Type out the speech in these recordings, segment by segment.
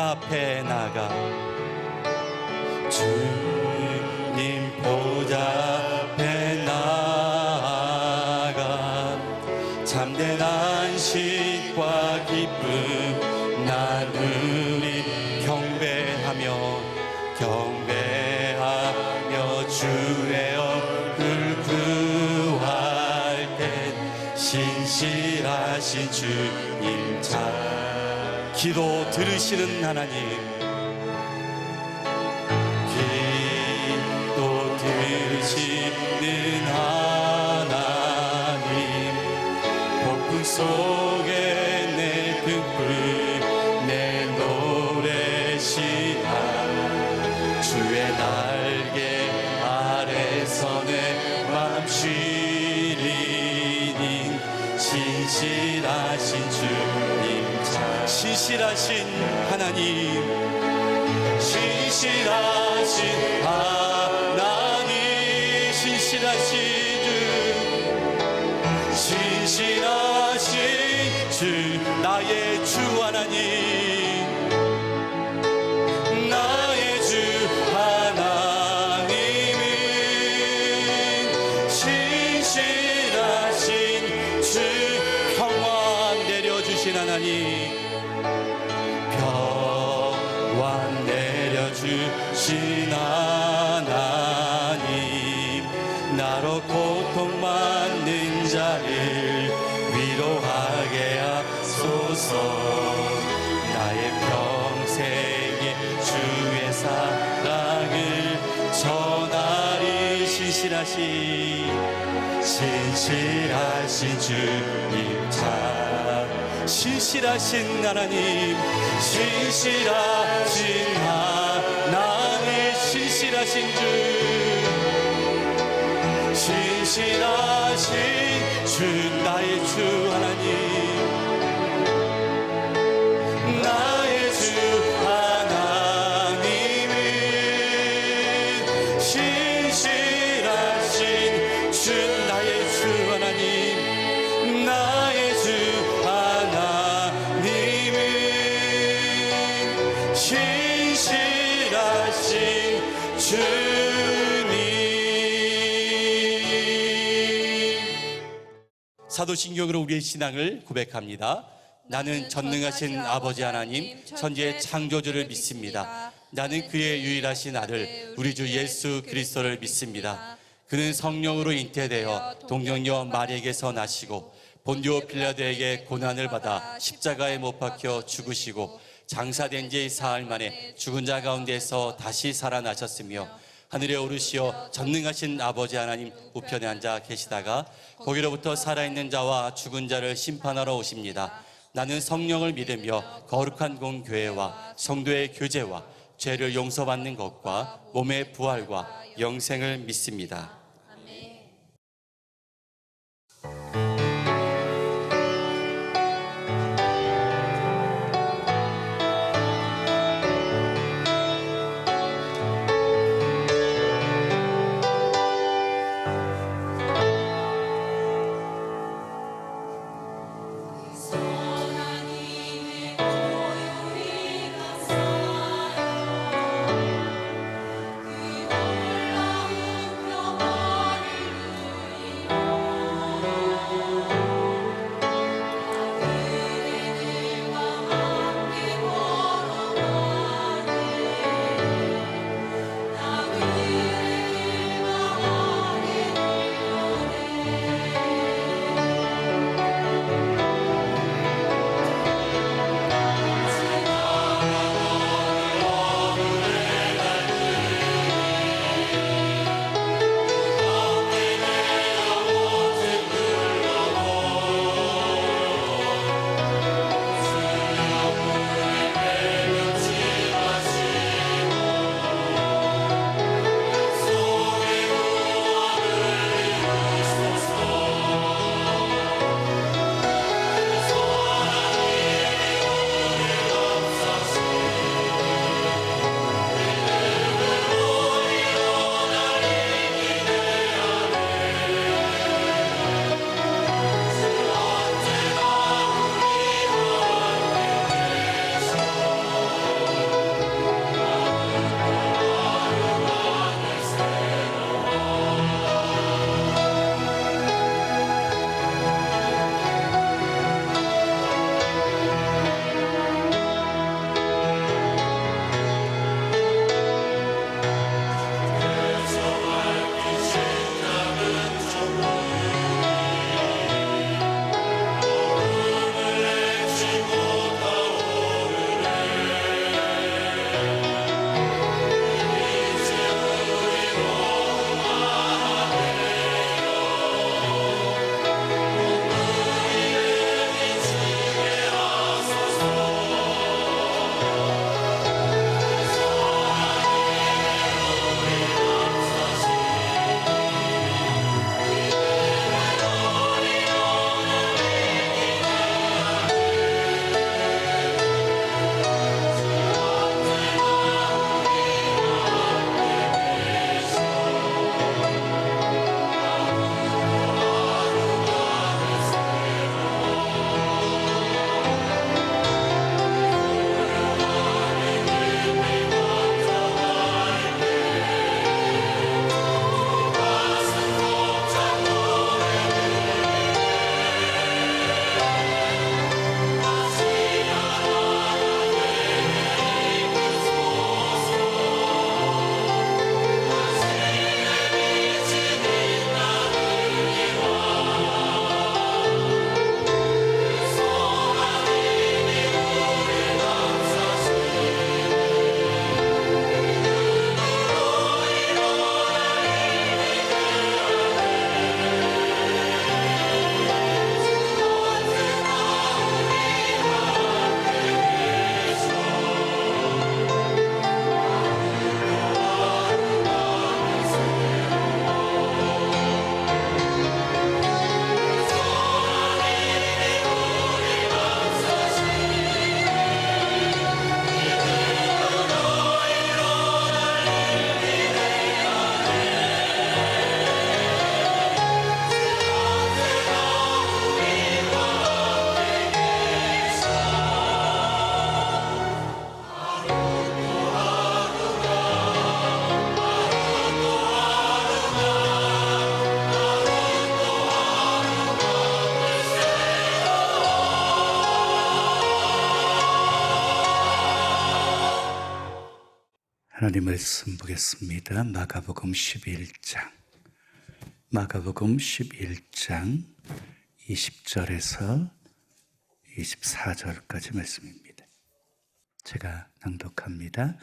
보좌 앞에 나가 주님 보좌 앞에 나가 참된 안식과 기쁨 나누리 경배하며 주의 얼굴 구할 때 신실하신 주님 잘 기도 들으시는 하나님 기도 들으시는 하나님 폭풍 속에 내 등불 내 노래시나 주의 날개 아래서 내 맘 쉬리니 신실하신 주님 잘 신실하신 하나님 신실하신 하나님 신실하신 주 신실하신 주 나의 주 하나님 하나님 평안 내려주신 하나님 나로 고통받는 자를 위로하게 하소서 나의 평생에 주의 사랑을 전하리 신실하신 주님 잘 신실하신 하나님 신실하신 하나님 신실하신 주 신실하신 주 나의 주 하나님 나의 주 하나님은 신실하신 주 나의 주 하나님 나의 주 하나님은 신실하신 주님. 사도신경으로 우리의 신앙을 고백합니다. 나는 전능하신 아버지 하나님 천지의 창조주를 믿습니다. 나는 그의 유일하신 아들 우리 주 예수 그리스도를 믿습니다. 그는 성령으로 잉태되어 동정녀 마리에게서 나시고 본디오 빌라도에게 고난을 받아 십자가에 못 박혀 죽으시고 장사된 지 사흘 만에 죽은 자 가운데서 다시 살아나셨으며 하늘에 오르시어 전능하신 아버지 하나님 우편에 앉아 계시다가 거기로부터 살아있는 자와 죽은 자를 심판하러 오십니다. 나는 성령을 믿으며 거룩한 공교회와 성도의 교제와 죄를 용서받는 것과 몸의 부활과 영생을 믿습니다. 그 놀라운 하나님 말씀 보겠습니다. 마가복음 11장 20절에서 24절까지 말씀입니다. 제가 낭독합니다.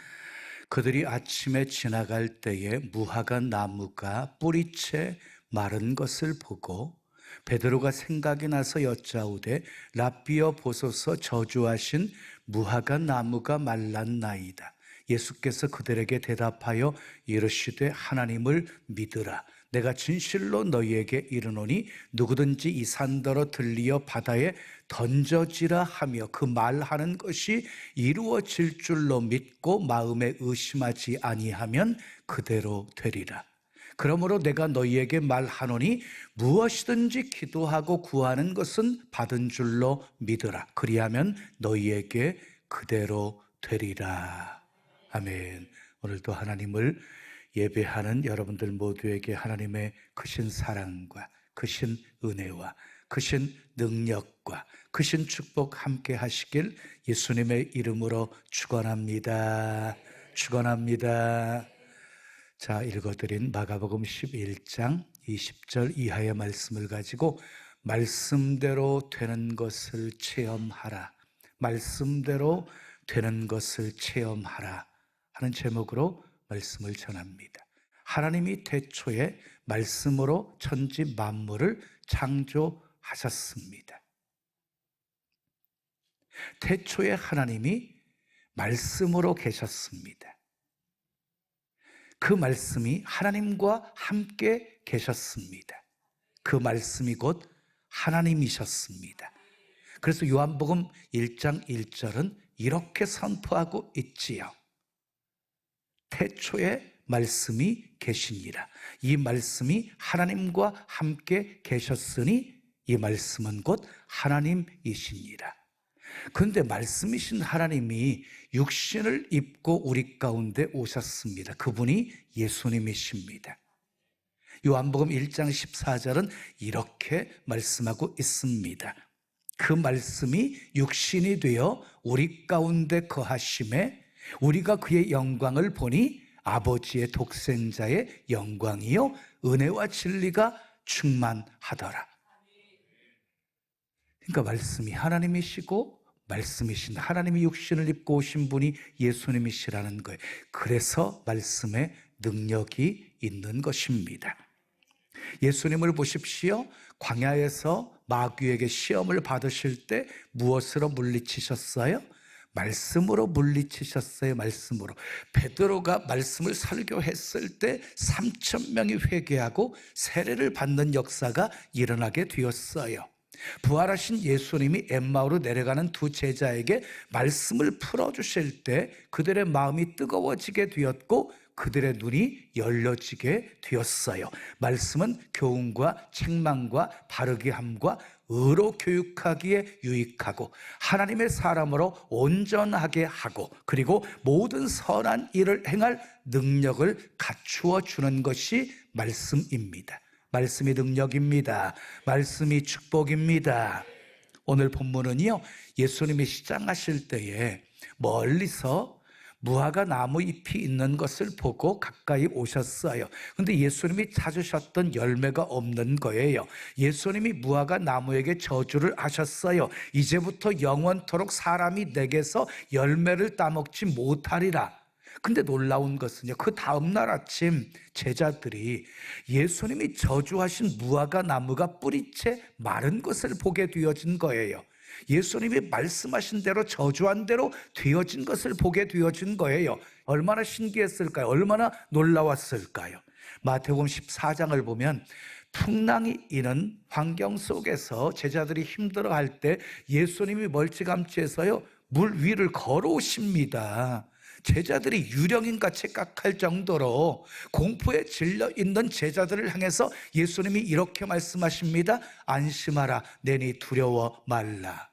그들이 아침에 지나갈 때에 무화과 나무가 뿌리채 마른 것을 보고 베드로가 생각이 나서 여짜오되 랍비여 보소서 저주하신 무화과 나무가 말랐나이다. 예수께서 그들에게 대답하여 이르시되 하나님을 믿으라. 내가 진실로 너희에게 이르노니 누구든지 이 산더러 들리어 바다에 던져지라 하며 그 말하는 것이 이루어질 줄로 믿고 마음에 의심하지 아니하면 그대로 되리라. 그러므로 내가 너희에게 말하노니 무엇이든지 기도하고 구하는 것은 받은 줄로 믿으라. 그리하면 너희에게 그대로 되리라. 아멘. 오늘도 하나님을 예배하는 여러분들 모두에게 하나님의 크신 사랑과 크신 은혜와 크신 능력과 크신 축복 함께 하시길 예수님의 이름으로 축원합니다. 축원합니다. 자, 읽어드린 마가복음 11장 20절 이하의 말씀을 가지고 말씀대로 되는 것을 체험하라, 말씀대로 되는 것을 체험하라 하는 제목으로 말씀을 전합니다. 하나님이 태초에 말씀으로 천지 만물을 창조하셨습니다. 태초에 하나님이 말씀으로 계셨습니다. 그 말씀이 하나님과 함께 계셨습니다. 그 말씀이 곧 하나님이셨습니다. 그래서 요한복음 1장 1절은 이렇게 선포하고 있지요. 태초에 말씀이 계시니라. 이 말씀이 하나님과 함께 계셨으니 이 말씀은 곧 하나님이시니라. 그런데 말씀이신 하나님이 육신을 입고 우리 가운데 오셨습니다. 그분이 예수님이십니다. 요한복음 1장 14절은 이렇게 말씀하고 있습니다. 그 말씀이 육신이 되어 우리 가운데 거하심에 우리가 그의 영광을 보니 아버지의 독생자의 영광이요 은혜와 진리가 충만하더라. 그러니까 말씀이 하나님이시고 말씀이신 하나님이 육신을 입고 오신 분이 예수님이시라는 거예요. 그래서 말씀에 능력이 있는 것입니다. 예수님을 보십시오. 광야에서 마귀에게 시험을 받으실 때 무엇으로 물리치셨어요? 말씀으로 물리치셨어요. 말씀으로. 베드로가 말씀을 설교했을 때 3,000명이 회개하고 세례를 받는 역사가 일어나게 되었어요. 부활하신 예수님이 엠마오로 내려가는 두 제자에게 말씀을 풀어주실 때 그들의 마음이 뜨거워지게 되었고 그들의 눈이 열려지게 되었어요. 말씀은 교훈과 책망과 바르게 함과 의로 교육하기에 유익하고 하나님의 사람으로 온전하게 하고 그리고 모든 선한 일을 행할 능력을 갖추어 주는 것이 말씀입니다. 말씀이 능력입니다. 말씀이 축복입니다. 오늘 본문은요, 예수님이 시장하실 때에 멀리서 무화과 나무 잎이 있는 것을 보고 가까이 오셨어요. 그런데 예수님이 찾으셨던 열매가 없는 거예요. 예수님이 무화과 나무에게 저주를 하셨어요. 이제부터 영원토록 사람이 내게서 열매를 따먹지 못하리라. 근데 놀라운 것은요, 그 다음날 아침 제자들이 예수님이 저주하신 무화과 나무가 뿌리채 마른 것을 보게 되어진 거예요. 예수님이 말씀하신 대로 저주한 대로 되어진 것을 보게 되어진 거예요. 얼마나 신기했을까요? 얼마나 놀라웠을까요? 마태복음 14장을 보면 풍랑이 이는 환경 속에서 제자들이 힘들어할 때 예수님이 멀찌감치해서요 물 위를 걸어오십니다. 제자들이 유령인가 착각할 정도로 공포에 질려 있는 제자들을 향해서 예수님이 이렇게 말씀하십니다. 안심하라, 내니 두려워 말라.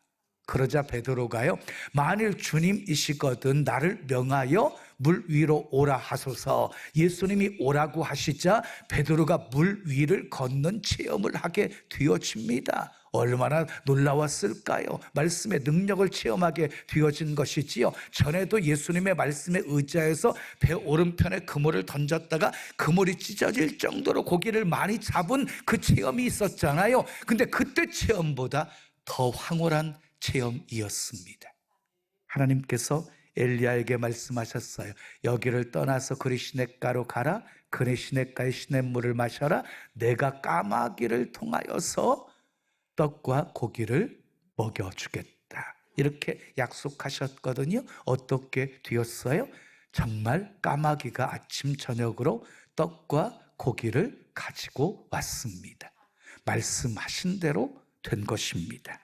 그러자 베드로가요, 만일 주님이시거든 나를 명하여 물 위로 오라 하소서. 예수님이 오라고 하시자 베드로가 물 위를 걷는 체험을 하게 되어집니다. 얼마나 놀라웠을까요? 말씀의 능력을 체험하게 되어진 것이지요. 전에도 예수님의 말씀에 의지해서 배 오른편에 그물을 던졌다가 그물이 찢어질 정도로 고기를 많이 잡은 그 체험이 있었잖아요. 근데 그때 체험보다 더 황홀한 체험이었습니다. 하나님께서 엘리야에게 말씀하셨어요. 여기를 떠나서 그리 시냇가로 가라. 그네 시냇가의 시냇물을 마셔라. 내가 까마귀를 통하여서 떡과 고기를 먹여주겠다. 이렇게 약속하셨거든요. 어떻게 되었어요? 정말 까마귀가 아침 저녁으로 떡과 고기를 가지고 왔습니다. 말씀하신 대로 된 것입니다.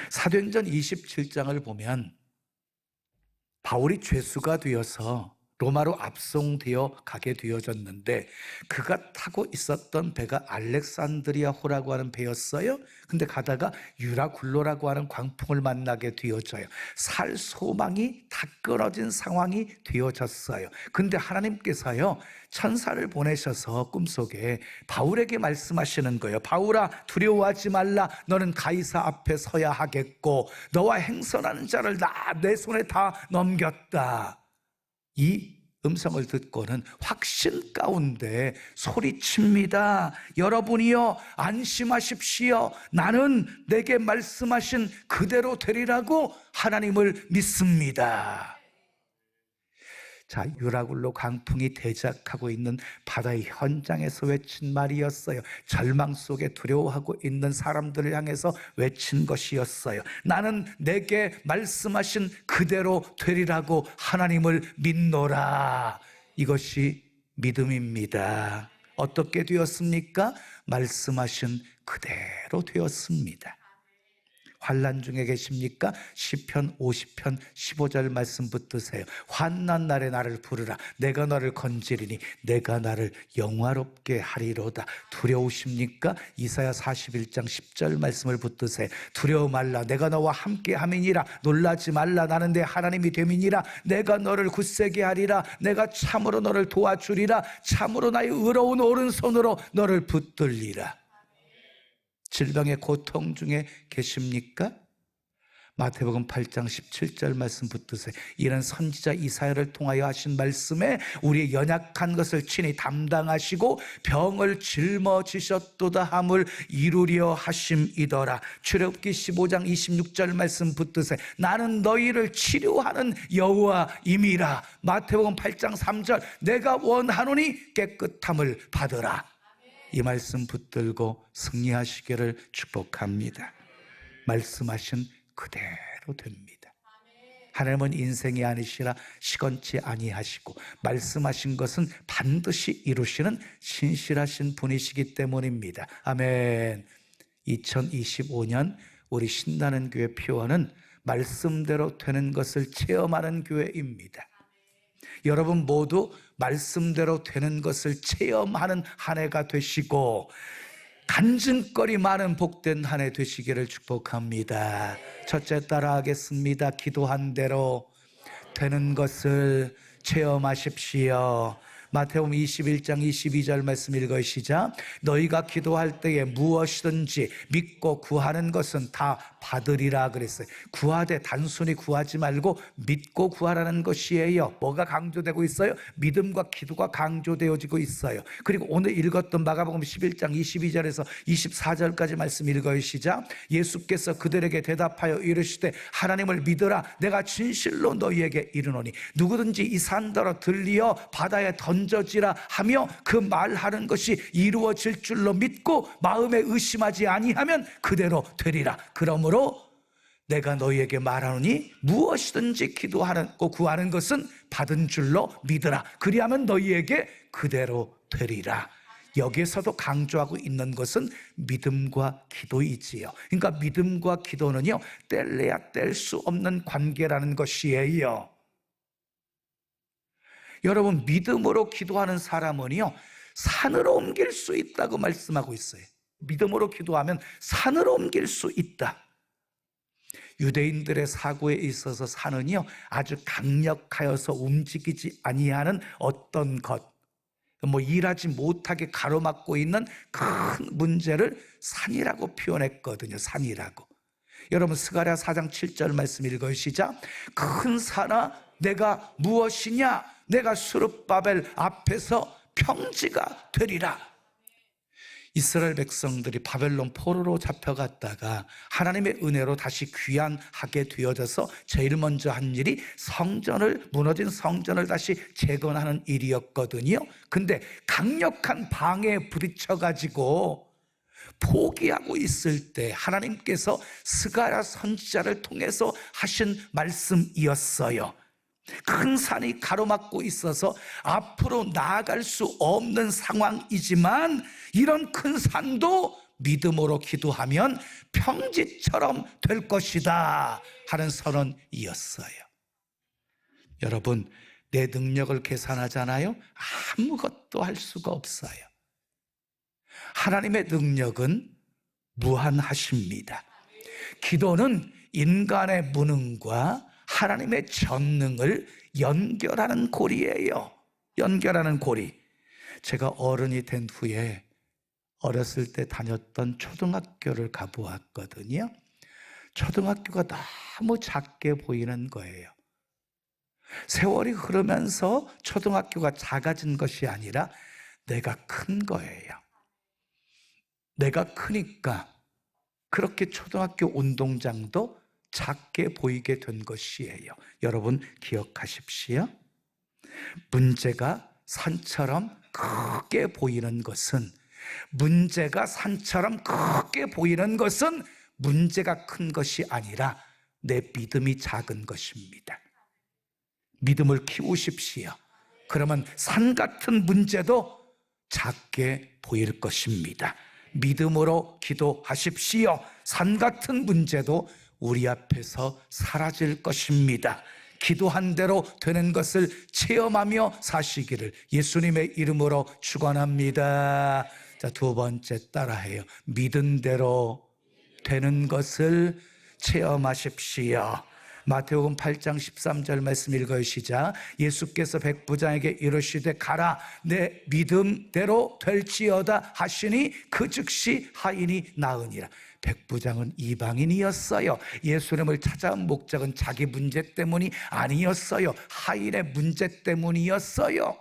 사도행전 27장을 보면 바울이 죄수가 되어서 로마로 압송되어 가게 되어졌는데 그가 타고 있었던 배가 알렉산드리아호라고 하는 배였어요. 근데 가다가 유라굴로라고 하는 광풍을 만나게 되어져요. 살 소망이 다 끊어진 상황이 되어졌어요. 근데 하나님께서요, 천사를 보내셔서 꿈속에 바울에게 말씀하시는 거예요. 바울아, 두려워하지 말라. 너는 가이사 앞에 서야 하겠고 너와 행선하는 자를 내 손에 다 넘겼다. 이 음성을 듣고는 확신 가운데 소리칩니다. 여러분이여 안심하십시오. 나는 내게 말씀하신 그대로 되리라고 하나님을 믿습니다. 자, 유라굴로 강풍이 대작하고 있는 바다의 현장에서 외친 말이었어요. 절망 속에 두려워하고 있는 사람들을 향해서 외친 것이었어요. 나는 내게 말씀하신 그대로 되리라고 하나님을 믿노라. 이것이 믿음입니다. 어떻게 되었습니까? 말씀하신 그대로 되었습니다. 환난 중에 계십니까? 시편 50편 15절 말씀 붙드세요. 환난 날에 나를 부르라. 내가 너를 건지리니 내가 나를 영화롭게 하리로다. 두려우십니까? 이사야 41장 10절 말씀을 붙드세요. 두려워 말라. 내가 너와 함께 함이니라. 놀라지 말라. 나는 내 하나님이 됨이니라. 내가 너를 굳세게 하리라. 내가 참으로 너를 도와주리라. 참으로 나의 의로운 오른손으로 너를 붙들리라. 질병의 고통 중에 계십니까? 마태복음 8장 17절 말씀 붙드세요. 이는 선지자 이사야를 통하여 하신 말씀에 우리의 연약한 것을 친히 담당하시고 병을 짊어지셨도다 함을 이루려 하심이더라. 출애굽기 15장 26절 말씀 붙드세요. 나는 너희를 치료하는 여호와임이라. 마태복음 8장 3절 내가 원하노니 깨끗함을 받으라. 이 말씀 붙들고 승리하시기를 축복합니다. 말씀하신 그대로 됩니다. 하나님은 인생이 아니시라 시건치 아니하시고 말씀하신 것은 반드시 이루시는 신실하신 분이시기 때문입니다. 아멘. 2025년 우리 신나는 교회 표어는 말씀대로 되는 것을 체험하는 교회입니다. 여러분 모두 말씀대로 되는 것을 체험하는 한 해가 되시고 간증거리 많은 복된 한 해 되시기를 축복합니다. 첫째 따라하겠습니다. 기도한 대로 되는 것을 체험하십시오. 마태복음 21장 22절 말씀 읽어 시작. 너희가 기도할 때에 무엇이든지 믿고 구하는 것은 다 받으리라 그랬어요. 구하되 단순히 구하지 말고 믿고 구하라는 것이에요. 뭐가 강조되고 있어요? 믿음과 기도가 강조되어지고 있어요. 그리고 오늘 읽었던 마가복음 11장 22절에서 24절까지 말씀 읽어 시작. 예수께서 그들에게 대답하여 이르시되 하나님을 믿으라. 내가 진실로 너희에게 이르노니 누구든지 이 산더러 들리어 바다에 던져지라 하며 그 말하는 것이 이루어질 줄로 믿고 마음에 의심하지 아니하면 그대로 되리라. 그러므로 내가 너희에게 말하노니 무엇이든지 기도하고 구하는 것은 받은 줄로 믿으라. 그리하면 너희에게 그대로 되리라. 여기에서도 강조하고 있는 것은 믿음과 기도이지요. 그러니까 믿음과 기도는요, 뗄래야 뗄 수 없는 관계라는 것이에요. 여러분, 믿음으로 기도하는 사람은요, 산으로 옮길 수 있다고 말씀하고 있어요. 믿음으로 기도하면 산으로 옮길 수 있다. 유대인들의 사고에 있어서 산은요, 아주 강력하여서 움직이지 아니하는 어떤 것, 일하지 못하게 가로막고 있는 큰 문제를 산이라고 표현했거든요. 산이라고. 여러분, 스가랴 4장 7절 말씀 읽어요. 시작. 큰 산아, 내가 무엇이냐? 내가 스룹바벨 앞에서 평지가 되리라. 이스라엘 백성들이 바벨론 포로로 잡혀갔다가 하나님의 은혜로 다시 귀환하게 되어져서 제일 먼저 한 일이 무너진 성전을 다시 재건하는 일이었거든요. 근데 강력한 방해에 부딪혀가지고 포기하고 있을 때 하나님께서 스가랴 선지자를 통해서 하신 말씀이었어요. 큰 산이 가로막고 있어서 앞으로 나아갈 수 없는 상황이지만 이런 큰 산도 믿음으로 기도하면 평지처럼 될 것이다 하는 선언이었어요. 여러분, 내 능력을 계산하잖아요. 아무것도 할 수가 없어요. 하나님의 능력은 무한하십니다. 기도는 인간의 무능과 하나님의 전능을 연결하는 고리예요. 연결하는 고리. 제가 어른이 된 후에 어렸을 때 다녔던 초등학교를 가보았거든요. 초등학교가 너무 작게 보이는 거예요. 세월이 흐르면서 초등학교가 작아진 것이 아니라 내가 큰 거예요. 내가 크니까 그렇게 초등학교 운동장도 작게 보이게 된 것이에요. 여러분 기억하십시오. 문제가 산처럼 크게 보이는 것은 문제가 큰 것이 아니라 내 믿음이 작은 것입니다. 믿음을 키우십시오. 그러면 산 같은 문제도 작게 보일 것입니다. 믿음으로 기도하십시오. 산 같은 문제도 우리 앞에서 사라질 것입니다. 기도한 대로 되는 것을 체험하며 사시기를 예수님의 이름으로 축원합니다. 자, 두 번째 따라해요. 믿은 대로 되는 것을 체험하십시오. 마태복음 8장 13절 말씀 읽어요. 시작. 예수께서 백부장에게 이르시되 가라, 내 믿음대로 될지어다 하시니 그 즉시 하인이 나으니라. 백부장은 이방인이었어요. 예수님을 찾아온 목적은 자기 문제 때문이 아니었어요. 하인의 문제 때문이었어요.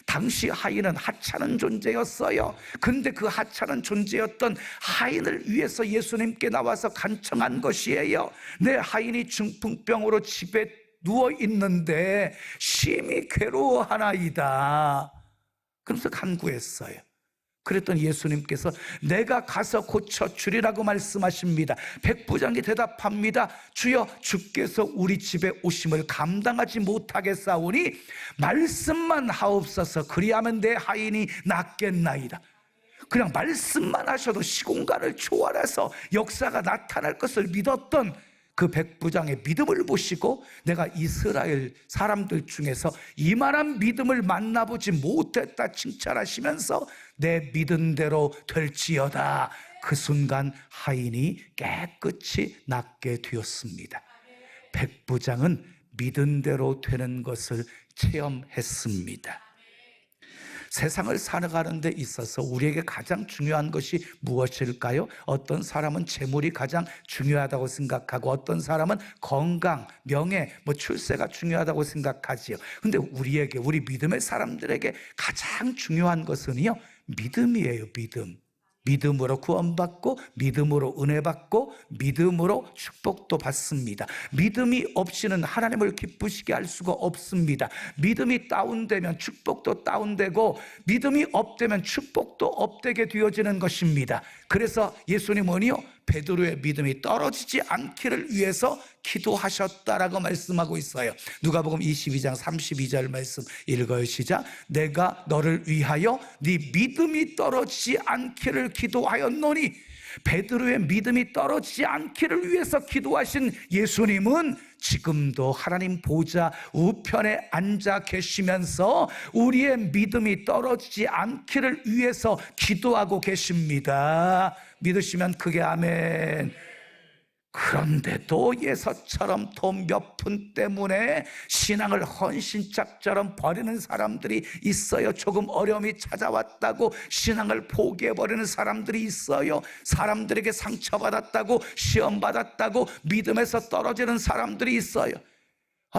당시 하인은 하찮은 존재였어요. 근데 그 하찮은 존재였던 하인을 위해서 예수님께 나와서 간청한 것이에요. 내 하인이 중풍병으로 집에 누워 있는데 심히 괴로워하나이다. 그러면서 간구했어요. 그랬더니 예수님께서 내가 가서 고쳐주리라고 말씀하십니다. 백부장이 대답합니다. 주여, 주께서 우리 집에 오심을 감당하지 못하겠사오니 말씀만 하옵소서. 그리하면 내 하인이 낫겠나이다. 그냥 말씀만 하셔도 시공간을 초월해서 역사가 나타날 것을 믿었던 그 백부장의 믿음을 보시고 내가 이스라엘 사람들 중에서 이만한 믿음을 만나보지 못했다 칭찬하시면서 내 믿은 대로 될지어다. 그 순간 하인이 깨끗이 낫게 되었습니다. 백부장은 믿은 대로 되는 것을 체험했습니다. 세상을 살아가는 데 있어서 우리에게 가장 중요한 것이 무엇일까요? 어떤 사람은 재물이 가장 중요하다고 생각하고 어떤 사람은 건강, 명예, 출세가 중요하다고 생각하지요. 근데 우리 믿음의 사람들에게 가장 중요한 것은요, 믿음이에요. 믿음으로 구원받고 믿음으로 은혜 받고 믿음으로 축복도 받습니다. 믿음이 없이는 하나님을 기쁘시게 할 수가 없습니다. 믿음이 다운되면 축복도 다운되고 믿음이 업되면 축복도 업되게 되어지는 것입니다. 그래서 예수님은요, 베드로의 믿음이 떨어지지 않기를 위해서 기도하셨다라고 말씀하고 있어요. 누가복음 22장 32절 말씀 읽어요. 시작. 내가 너를 위하여 네 믿음이 떨어지지 않기를 기도하였노니. 베드로의 믿음이 떨어지지 않기를 위해서 기도하신 예수님은 지금도 하나님 보좌 우편에 앉아 계시면서 우리의 믿음이 떨어지지 않기를 위해서 기도하고 계십니다. 믿으시면 크게 아멘. 그런데도 예서처럼 돈 몇 푼 때문에 신앙을 헌신짝처럼 버리는 사람들이 있어요. 조금 어려움이 찾아왔다고 신앙을 포기해버리는 사람들이 있어요. 사람들에게 상처받았다고, 시험받았다고 믿음에서 떨어지는 사람들이 있어요.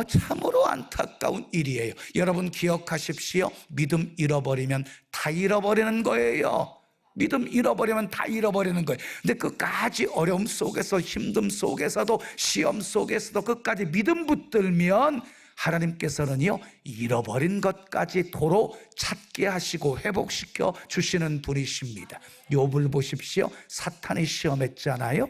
참으로 안타까운 일이에요. 여러분 기억하십시오. 믿음 잃어버리면 다 잃어버리는 거예요. 믿음 잃어버리면 다 잃어버리는 거예요. 근데 끝까지 어려움 속에서, 힘듦 속에서도, 시험 속에서도 끝까지 믿음 붙들면 하나님께서는요, 잃어버린 것까지 도로 찾게 하시고 회복시켜 주시는 분이십니다. 욥을 보십시오. 사탄이 시험했잖아요.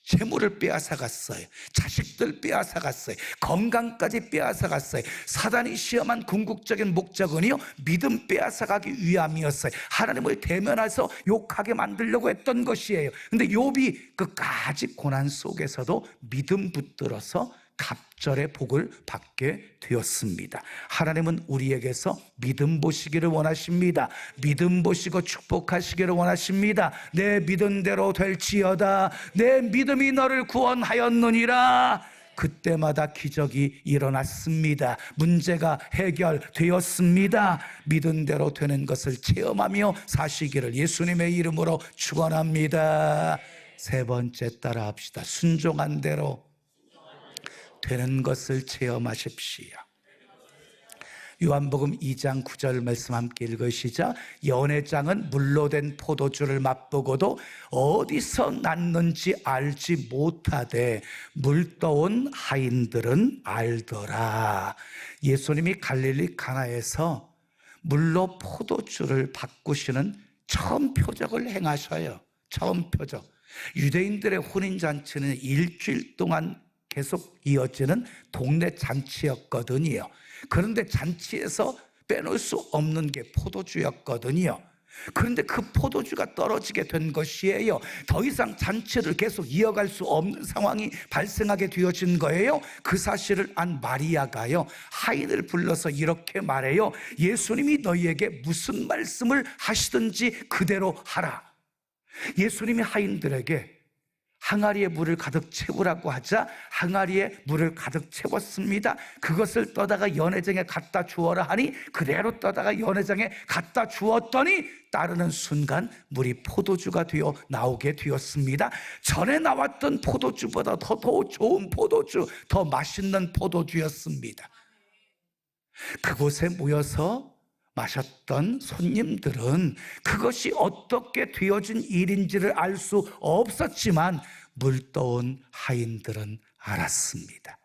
재물을 빼앗아갔어요. 자식들 빼앗아갔어요. 건강까지 빼앗아갔어요. 사단이 시험한 궁극적인 목적은요, 믿음 빼앗아가기 위함이었어요. 하나님을 대면해서 욕하게 만들려고 했던 것이에요. 근데 욥이 끝까지 고난 속에서도 믿음 붙들어서 갑절의 복을 받게 되었습니다. 하나님은 우리에게서 믿음 보시기를 원하십니다. 믿음 보시고 축복하시기를 원하십니다. 내 믿은 대로 될지어다. 내 믿음이 너를 구원하였느니라. 그때마다 기적이 일어났습니다. 문제가 해결되었습니다. 믿은 대로 되는 것을 체험하며 사시기를 예수님의 이름으로 축원합니다. 세 번째 따라 합시다. 순종한 대로 되는 것을 체험하십시오. 요한복음 2장 9절 말씀 함께 읽으시죠. 연회장은 물로 된 포도주를 맛보고도 어디서 났는지 알지 못하되 물떠온 하인들은 알더라. 예수님이 갈릴리 가나에서 물로 포도주를 바꾸시는 처음 표적을 행하셔요. 처음 표적. 유대인들의 혼인잔치는 일주일 동안 계속 이어지는 동네 잔치였거든요. 그런데 잔치에서 빼놓을 수 없는 게 포도주였거든요. 그런데 그 포도주가 떨어지게 된 것이에요. 더 이상 잔치를 계속 이어갈 수 없는 상황이 발생하게 되어진 거예요. 그 사실을 안 마리아가요, 하인을 불러서 이렇게 말해요. 예수님이 너희에게 무슨 말씀을 하시든지 그대로 하라. 예수님이 하인들에게 항아리에 물을 가득 채우라고 하자 항아리에 물을 가득 채웠습니다. 그것을 떠다가 연회장에 갖다 주어라 하니 그대로 떠다가 연회장에 갖다 주었더니 따르는 순간 물이 포도주가 되어 나오게 되었습니다. 전에 나왔던 포도주보다 더 좋은 포도주, 더 맛있는 포도주였습니다. 그곳에 모여서 마셨던 손님들은 그것이 어떻게 되어진 일인지를 알 수 없었지만 물떠온 하인들은 알았습니다.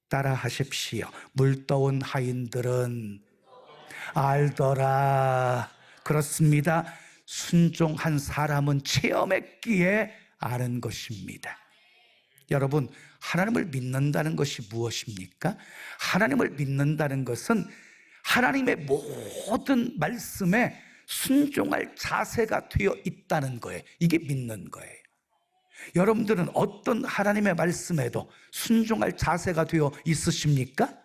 따라 하십시오. 물떠온 하인들은 알더라. 그렇습니다. 순종한 사람은 체험했기에 아는 것입니다. 여러분, 하나님을 믿는다는 것이 무엇입니까? 하나님을 믿는다는 것은 하나님의 모든 말씀에 순종할 자세가 되어 있다는 거예요. 이게 믿는 거예요. 여러분들은 어떤 하나님의 말씀에도 순종할 자세가 되어 있으십니까?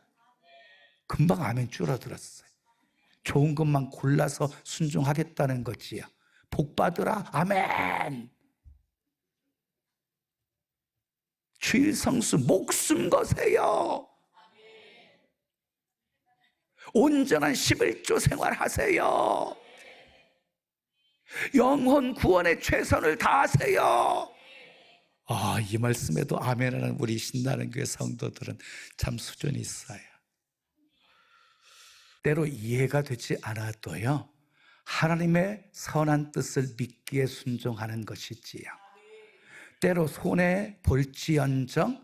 금방 아멘 줄어들었어요. 좋은 것만 골라서 순종하겠다는 거지요. 복 받으라. 아멘. 주일 성수 목숨 거세요. 온전한 11조 생활하세요. 영혼 구원에 최선을 다하세요. 이 말씀에도 아멘하는 우리 신나는 교회 성도들은 참 수준이 있어요. 때로 이해가 되지 않아도요, 하나님의 선한 뜻을 믿기에 순종하는 것이지요. 때로 손해 볼지언정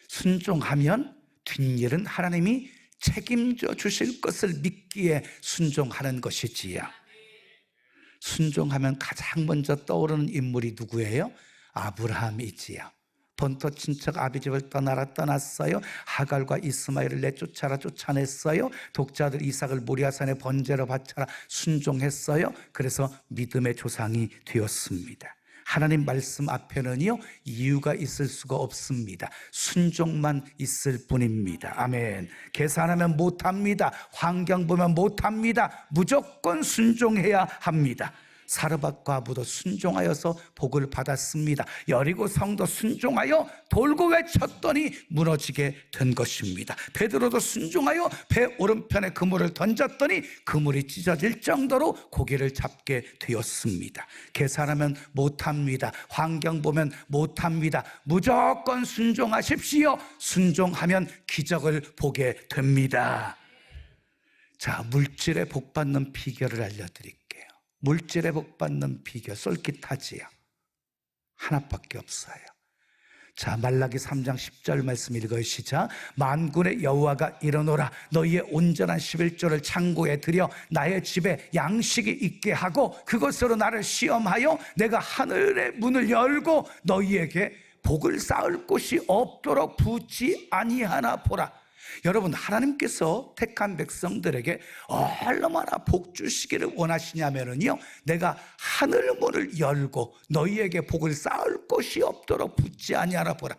순종하면 뒷일은 하나님이 책임져 주실 것을 믿기에 순종하는 것이지요. 순종하면 가장 먼저 떠오르는 인물이 누구예요? 아브라함이지요. 본토 친척 아비집을 떠났어요. 하갈과 이스마엘을 내쫓아라 쫓아냈어요. 독자들 이삭을 모리아산에 번제로 바쳐라 순종했어요. 그래서 믿음의 조상이 되었습니다. 하나님 말씀 앞에는요, 이유가 있을 수가 없습니다. 순종만 있을 뿐입니다. 아멘. 계산하면 못합니다. 환경 보면 못합니다. 무조건 순종해야 합니다. 사르밧 과부도 순종하여서 복을 받았습니다. 여리고 성도 순종하여 돌고 외쳤더니 무너지게 된 것입니다. 베드로도 순종하여 배 오른편에 그물을 던졌더니 그물이 찢어질 정도로 고기를 잡게 되었습니다. 계산하면 못합니다. 환경 보면 못합니다. 무조건 순종하십시오. 순종하면 기적을 보게 됩니다. 자, 물질에 복 받는 비결을 알려드릴게요. 물질에 복 받는 비결, 솔깃하지요. 하나밖에 없어요. 자, 말라기 3장 10절 말씀 읽어요. 시작. 만군의 여호와가 이르노라. 너희의 온전한 11조를 창고에 들여 나의 집에 양식이 있게 하고 그것으로 나를 시험하여 내가 하늘의 문을 열고 너희에게 복을 쌓을 곳이 없도록 붓지 아니하나 보라. 여러분, 하나님께서 택한 백성들에게 얼마나 복 주시기를 원하시냐면요, 내가 하늘 문을 열고 너희에게 복을 쌓을 곳이 없도록 붓지 아니하나 보라.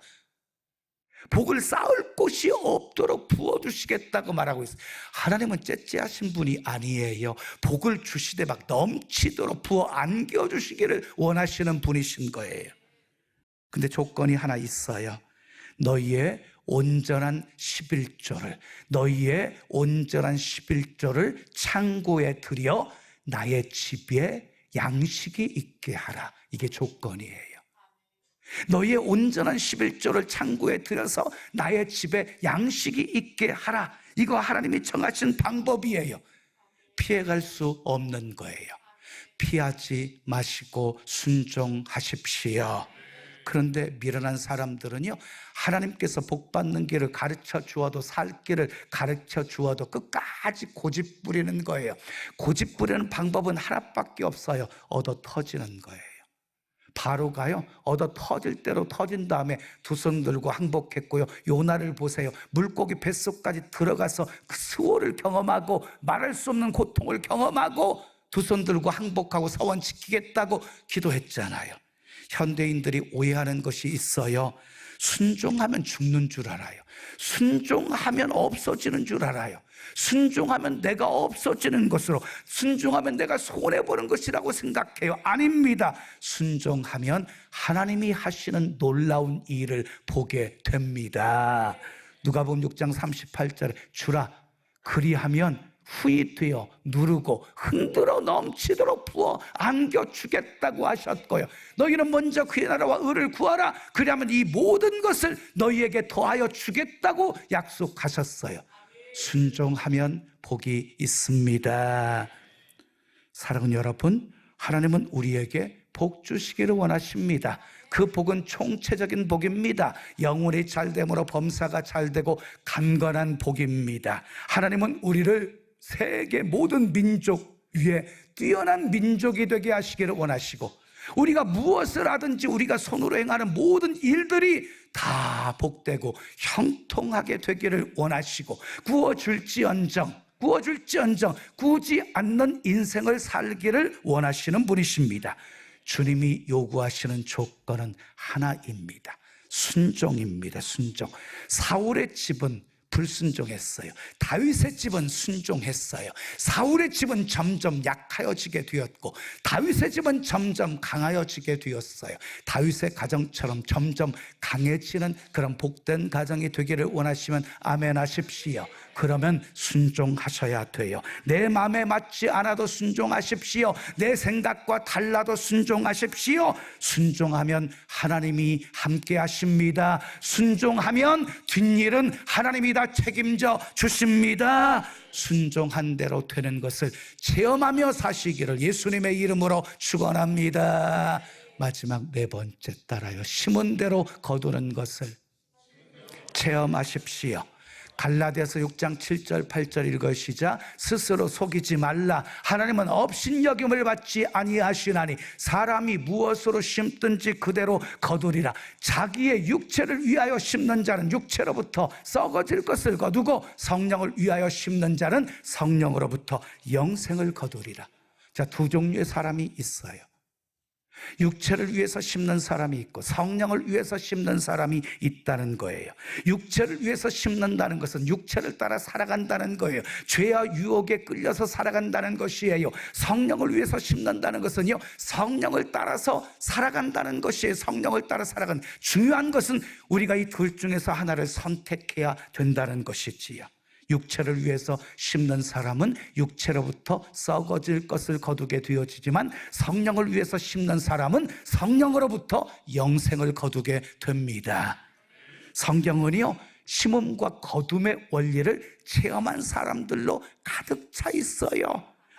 복을 쌓을 곳이 없도록 부어주시겠다고 말하고 있어요. 하나님은 째째하신 분이 아니에요. 복을 주시되 막 넘치도록 부어 안겨주시기를 원하시는 분이신 거예요. 근데 조건이 하나 있어요. 너희의 온전한 11조를, 너희의 온전한 11조를 창고에 들여 나의 집에 양식이 있게 하라. 이게 조건이에요. 너희의 온전한 11조를 창고에 들여서 나의 집에 양식이 있게 하라. 이거 하나님이 정하신 방법이에요. 피해갈 수 없는 거예요. 피하지 마시고 순종하십시오. 그런데 미련한 사람들은요, 하나님께서 복 받는 길을 가르쳐 주어도, 살 길을 가르쳐 주어도 끝까지 고집 부리는 거예요. 고집 부리는 방법은 하나밖에 없어요. 얻어 터지는 거예요. 바로가요, 얻어 터질 대로 터진 다음에 두 손 들고 항복했고요. 요나를 보세요. 물고기 뱃속까지 들어가서 그 수호를 경험하고 말할 수 없는 고통을 경험하고 두 손 들고 항복하고 서원 지키겠다고 기도했잖아요. 현대인들이 오해하는 것이 있어요. 순종하면 죽는 줄 알아요. 순종하면 없어지는 줄 알아요. 순종하면 내가 없어지는 것으로, 순종하면 내가 손해보는 것이라고 생각해요. 아닙니다. 순종하면 하나님이 하시는 놀라운 일을 보게 됩니다. 누가복음 6장 38절에 주라 그리하면 후이 되어 누르고 흔들어 넘치도록 부어 안겨주겠다고 하셨고요. 너희는 먼저 그의 나라와 의를 구하라. 그리하면 이 모든 것을 너희에게 더하여 주겠다고 약속하셨어요. 순종하면 복이 있습니다. 사랑하는 여러분, 하나님은 우리에게 복 주시기를 원하십니다. 그 복은 총체적인 복입니다. 영혼이 잘됨으로 범사가 잘되고 강건한 복입니다. 하나님은 우리를 세계 모든 민족 위에 뛰어난 민족이 되게 하시기를 원하시고, 우리가 무엇을 하든지 우리가 손으로 행하는 모든 일들이 다 복되고 형통하게 되기를 원하시고, 구워줄지언정 구지 않는 인생을 살기를 원하시는 분이십니다. 주님이 요구하시는 조건은 하나입니다. 순종입니다. 순종. 사울의 집은 불순종했어요. 다윗의 집은 순종했어요. 사울의 집은 점점 약하여지게 되었고 다윗의 집은 점점 강하여지게 되었어요. 다윗의 가정처럼 점점 강해지는 그런 복된 가정이 되기를 원하시면 아멘 하십시오. 그러면 순종하셔야 돼요. 내 마음에 맞지 않아도 순종하십시오. 내 생각과 달라도 순종하십시오. 순종하면 하나님이 함께 하십니다. 순종하면 뒷일은 하나님이 다 책임져 주십니다. 순종한 대로 되는 것을 체험하며 사시기를 예수님의 이름으로 축원합니다. 마지막 네 번째 따라요. 심은 대로 거두는 것을 체험하십시오. 갈라디아서 6장 7절 8절 읽으시자. 스스로 속이지 말라. 하나님은 업신여김을 받지 아니하시나니 사람이 무엇으로 심든지 그대로 거두리라. 자기의 육체를 위하여 심는 자는 육체로부터 썩어질 것을 거두고 성령을 위하여 심는 자는 성령으로부터 영생을 거두리라. 자, 두 종류의 사람이 있어요. 육체를 위해서 심는 사람이 있고 성령을 위해서 심는 사람이 있다는 거예요. 육체를 위해서 심는다는 것은 육체를 따라 살아간다는 거예요. 죄와 유혹에 끌려서 살아간다는 것이에요. 성령을 위해서 심는다는 것은요, 성령을 따라서 살아간다는 것이에요. 성령을 따라 살아간, 중요한 것은 우리가 이 둘 중에서 하나를 선택해야 된다는 것이지요. 육체를 위해서 심는 사람은 육체로부터 썩어질 것을 거두게 되어지지만 성령을 위해서 심는 사람은 성령으로부터 영생을 거두게 됩니다. 성경은요, 심음과 거둠의 원리를 체험한 사람들로 가득 차 있어요.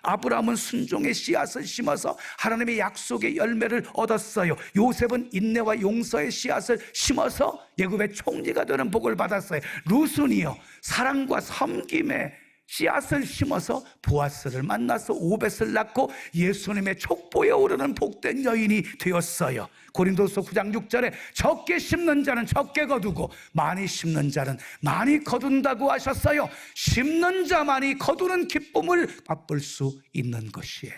아브라함은 순종의 씨앗을 심어서 하나님의 약속의 열매를 얻었어요. 요셉은 인내와 용서의 씨앗을 심어서 애굽의 총리가 되는 복을 받았어요. 룻은요, 사랑과 섬김의 씨앗을 심어서 보아스를 만나서 오벳을 낳고 예수님의 족보에 오르는 복된 여인이 되었어요. 고린도서 9장 6절에 적게 심는 자는 적게 거두고 많이 심는 자는 많이 거둔다고 하셨어요. 심는 자만이 거두는 기쁨을 맛볼 수 있는 것이에요.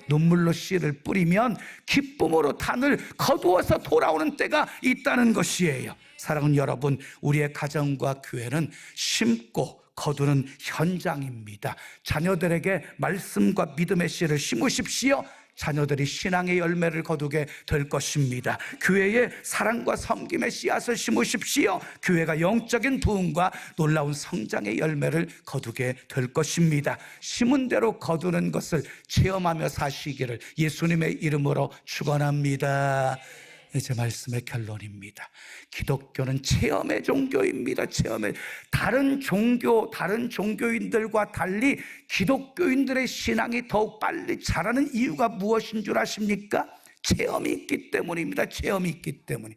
눈물로 씨를 뿌리면 기쁨으로 단을 거두어서 돌아오는 때가 있다는 것이에요. 사랑하는 여러분, 우리의 가정과 교회는 심고 거두는 현장입니다. 자녀들에게 말씀과 믿음의 씨를 심으십시오. 자녀들이 신앙의 열매를 거두게 될 것입니다. 교회에 사랑과 섬김의 씨앗을 심으십시오. 교회가 영적인 부흥과 놀라운 성장의 열매를 거두게 될 것입니다. 심은 대로 거두는 것을 체험하며 사시기를 예수님의 이름으로 축원합니다. 제 말씀의 결론입니다. 기독교는 체험의 종교입니다. 다른 종교인들과 달리 기독교인들의 신앙이 더욱 빨리 자라는 이유가 무엇인 줄 아십니까? 체험이 있기 때문입니다. 체험이 있기 때문에.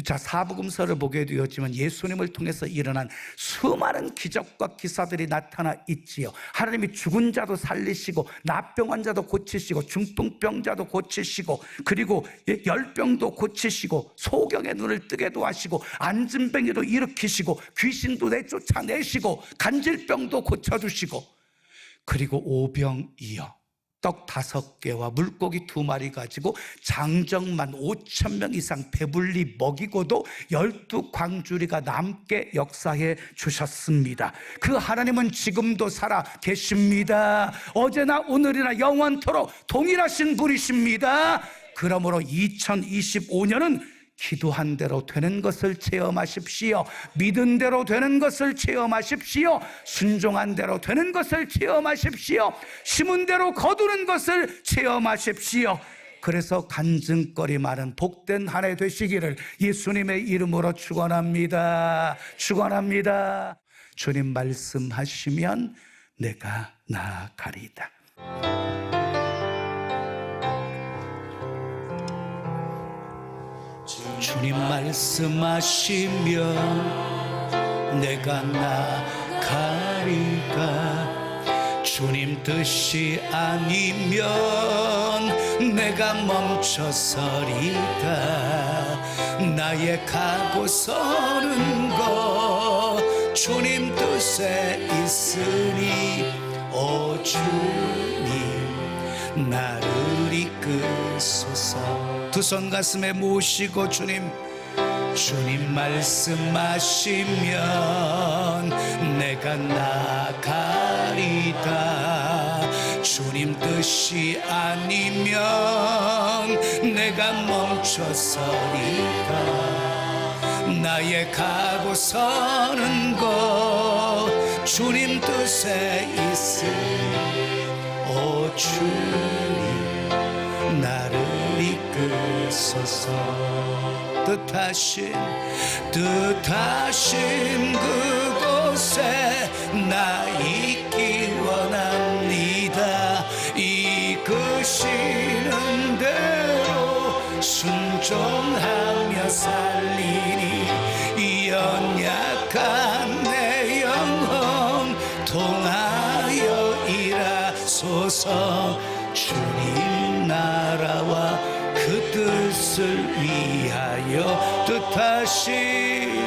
자, 사복음서를 보게 되었지만 예수님을 통해서 일어난 수많은 기적과 기사들이 나타나 있지요. 하나님이 죽은 자도 살리시고 납병 환자도 고치시고 중풍병자도 고치시고 그리고 열병도 고치시고 소경의 눈을 뜨게도 하시고 안진뱅이도 일으키시고 귀신도 내쫓아내시고 간질병도 고쳐주시고 그리고 오병이어 떡 5개와 물고기 2마리 가지고 장정만 5,000명 이상 배불리 먹이고도 12광주리가 남게 역사해 주셨습니다. 그 하나님은 지금도 살아 계십니다. 어제나 오늘이나 영원토록 동일하신 분이십니다. 그러므로 2025년은 기도한 대로 되는 것을 체험하십시오. 믿은 대로 되는 것을 체험하십시오. 순종한 대로 되는 것을 체험하십시오. 심은 대로 거두는 것을 체험하십시오. 그래서 간증거리 많은 복된 한 해 되시기를 예수님의 이름으로 축원합니다. 축원합니다. 주님 말씀하시면 내가 나아가리다. 주님 말씀하시면 내가 나가리다. 주님 뜻이 아니면 내가 멈춰서리다. 나의 가고 서는 것 주님 뜻에 있으니 오 주님 나를 이끄소서. 두 손 가슴에 모시고 주님 말씀하시면 내가 나가리다. 주님 뜻이 아니면 내가 멈춰서리다. 나의 가고 서는 것 주님 뜻에 있으니 오 주님 나를 이끄소서. 뜻하신 그곳에 나 있기 원합니다. 이끄시는 대로 순종하며 살리니 이 연약한 내 영혼 통하여 일하소서. 주님 나라와 그 뜻을 위하여 뜻하신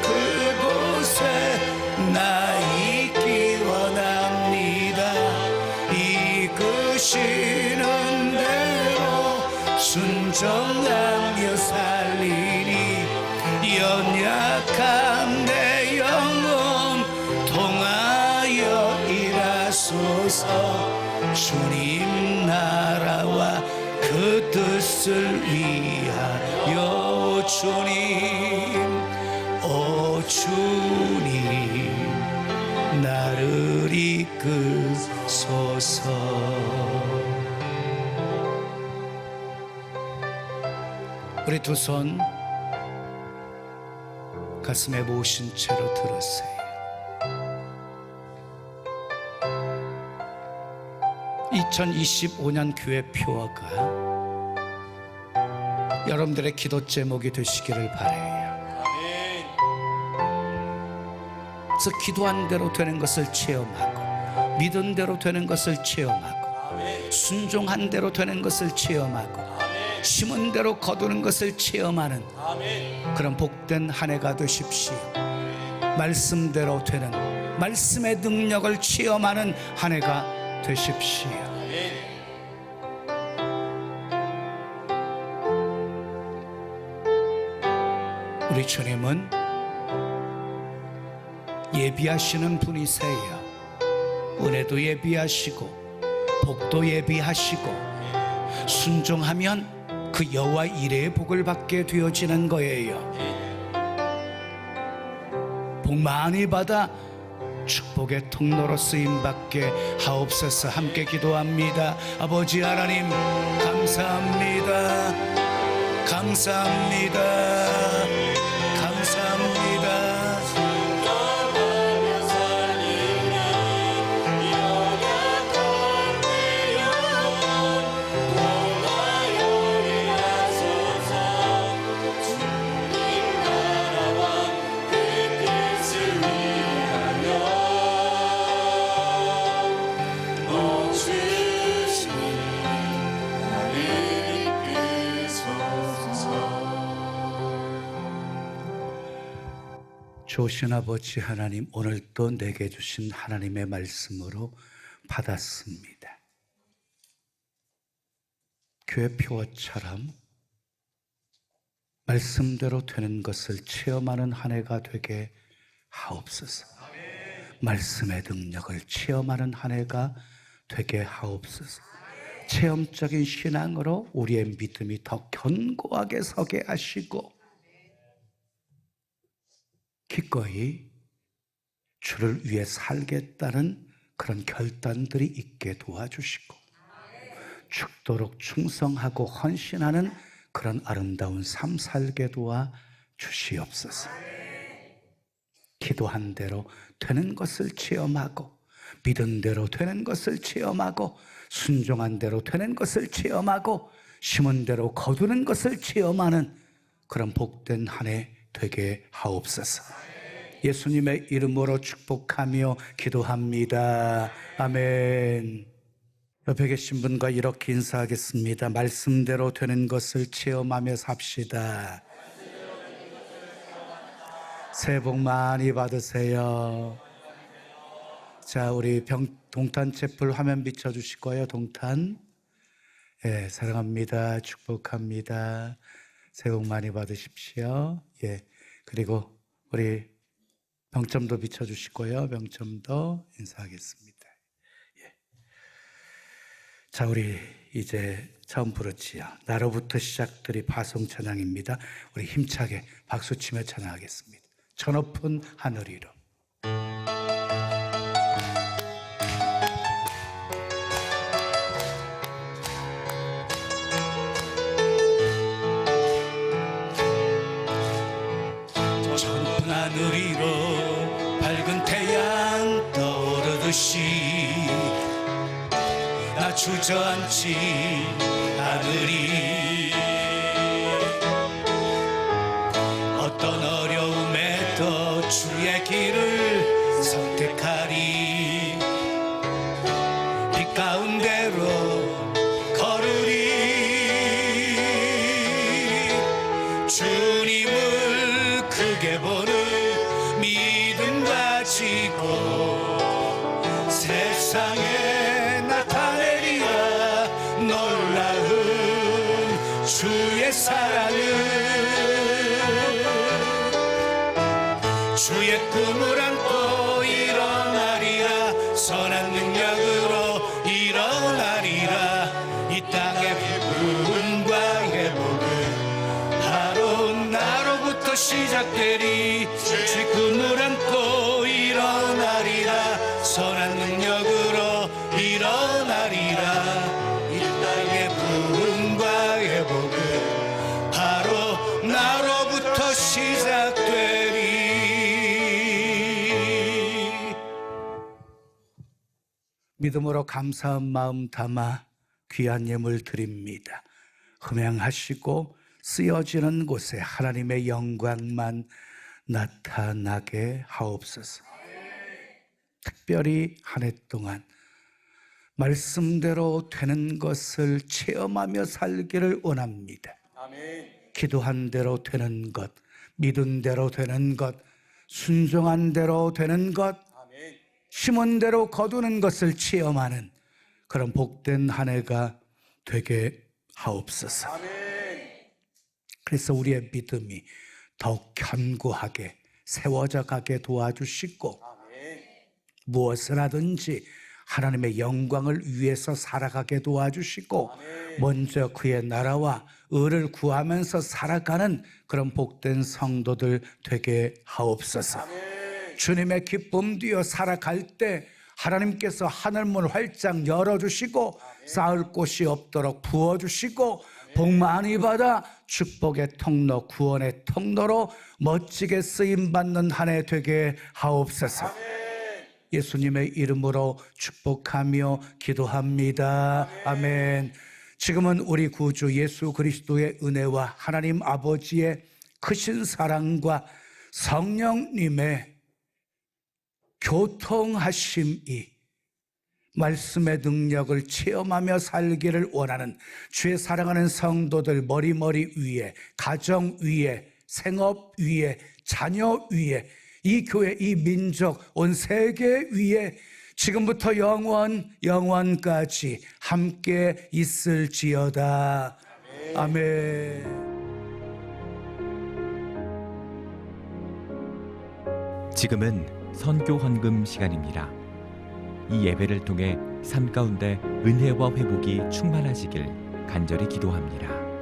그곳에 나 있기 원합니다. 이끄시는 순종하며 살리니 연약한 내 영혼 통하여 일하소서. 주님 나라와 그 뜻을 위하여 주님, 오 주님 나를 이끄소서. 우리 두 손 가슴에 모신 채로 들으세요. 2025년 교회 표어가 여러분들의 기도 제목이 되시기를 바라요. 그래서 기도한 대로 되는 것을 체험하고, 믿은 대로 되는 것을 체험하고, 순종한 대로 되는 것을 체험하고, 심은 대로 거두는 것을 체험하는 그런 복된 한 해가 되십시오. 말씀대로 되는, 말씀의 능력을 체험하는 한 해가 되십시오. 우리 주님은 예비하시는 분이세요. 은혜도 예비하시고 복도 예비하시고, 순종하면 그 여호와 이레의 복을 받게 되어지는 거예요. 복 많이 받아 축복의 통로로 쓰임받게 하옵소서. 함께 기도합니다. 아버지 하나님 감사합니다. 감사합니다. 감사합니다. 좋으신 아버지 하나님, 오늘도 내게 주신 하나님의 말씀으로 받았습니다. 교회 표어처럼 말씀대로 되는 것을 체험하는 한 해가 되게 하옵소서. 말씀의 능력을 체험하는 한 해가 되게 하옵소서. 체험적인 신앙으로 우리의 믿음이 더 견고하게 서게 하시고, 기꺼이 주를 위해 살겠다는 그런 결단들이 있게 도와주시고, 죽도록 충성하고 헌신하는 그런 아름다운 삶 살게 도와주시옵소서. 기도한 대로 되는 것을 체험하고, 믿은 대로 되는 것을 체험하고, 순종한 대로 되는 것을 체험하고, 심은 대로 거두는 것을 체험하는 그런 복된 한 해 되게 하옵소서. 예수님의 이름으로 축복하며 기도합니다. 아멘. 옆에 계신 분과 이렇게 인사하겠습니다. 말씀대로 되는 것을 체험하며 삽시다. 새해 복 많이 받으세요. 자, 우리 동탄 채플 화면 비춰주실 거예요. 동탄. 예, 사랑합니다. 축복합니다. 새해 복 많이 받으십시오. 예, 그리고 우리 병점도 비춰주시고요. 병점도 인사하겠습니다. 예. 자, 우리 이제 처음 부르지요. 나로부터 시작들이 파송 찬양입니다. 우리 힘차게 박수치며 찬양하겠습니다. 저 높은 하늘 위로. 하늘 위로 밝은 태양 떠오르듯이 나 주저앉지 않으리. 어떤 어려움에도 주의 길을 선택하리. 빛 가운데로 걸으리. 주님을 크게 보는 믿음 가지고 세상에 나타내리라. 놀라운 주의 사랑을 주의 꿈을 안고 일어나리라 선한 능력으로 일어나리라 이 땅의 부흥과 회복은 바로 나로부터 시작되리 주의 꿈을 안고 일어나리라 선한 능력으로 일어나리라 이 땅의 부흥과 회복은 바로 나로부터 시작되리. 믿음으로 감사한 마음 담아 귀한 예물 드립니다. 흠양하시고 쓰여지는 곳에 하나님의 영광만 나타나게 하옵소서. 특별히 한 해 동안 말씀대로 되는 것을 체험하며 살기를 원합니다. 기도한 대로 되는 것, 믿은 대로 되는 것, 순종한 대로 되는 것, 심은 대로 거두는 것을 체험하는 그런 복된 한 해가 되게 하옵소서. 그래서 우리의 믿음이 더욱 견고하게 세워져 가게 도와주시고 무엇을 하든지 하나님의 영광을 위해서 살아가게 도와주시고 먼저 그의 나라와 의를 구하면서 살아가는 그런 복된 성도들 되게 하옵소서. 주님의 기쁨 뒤어 살아갈 때 하나님께서 하늘문 활짝 열어주시고 쌓을 곳이 없도록 부어주시고 복 많이 받아 축복의 통로, 구원의 통로로 멋지게 쓰임받는 한 해 되게 하옵소서. 예수님의 이름으로 축복하며 기도합니다. 아멘. 지금은 우리 구주 예수 그리스도의 은혜와 하나님 아버지의 크신 사랑과 성령님의 교통하심이 말씀의 능력을 체험하며 살기를 원하는 주의 사랑하는 성도들 머리머리 위에, 가정 위에, 생업 위에, 자녀 위에, 이 교회, 이 민족, 온 세계 위에 지금부터 영원까지 함께 있을지어다. 아멘. 지금은 선교 헌금 시간입니다. 이 예배를 통해 삶 가운데 은혜와 회복이 충만하시길 간절히 기도합니다.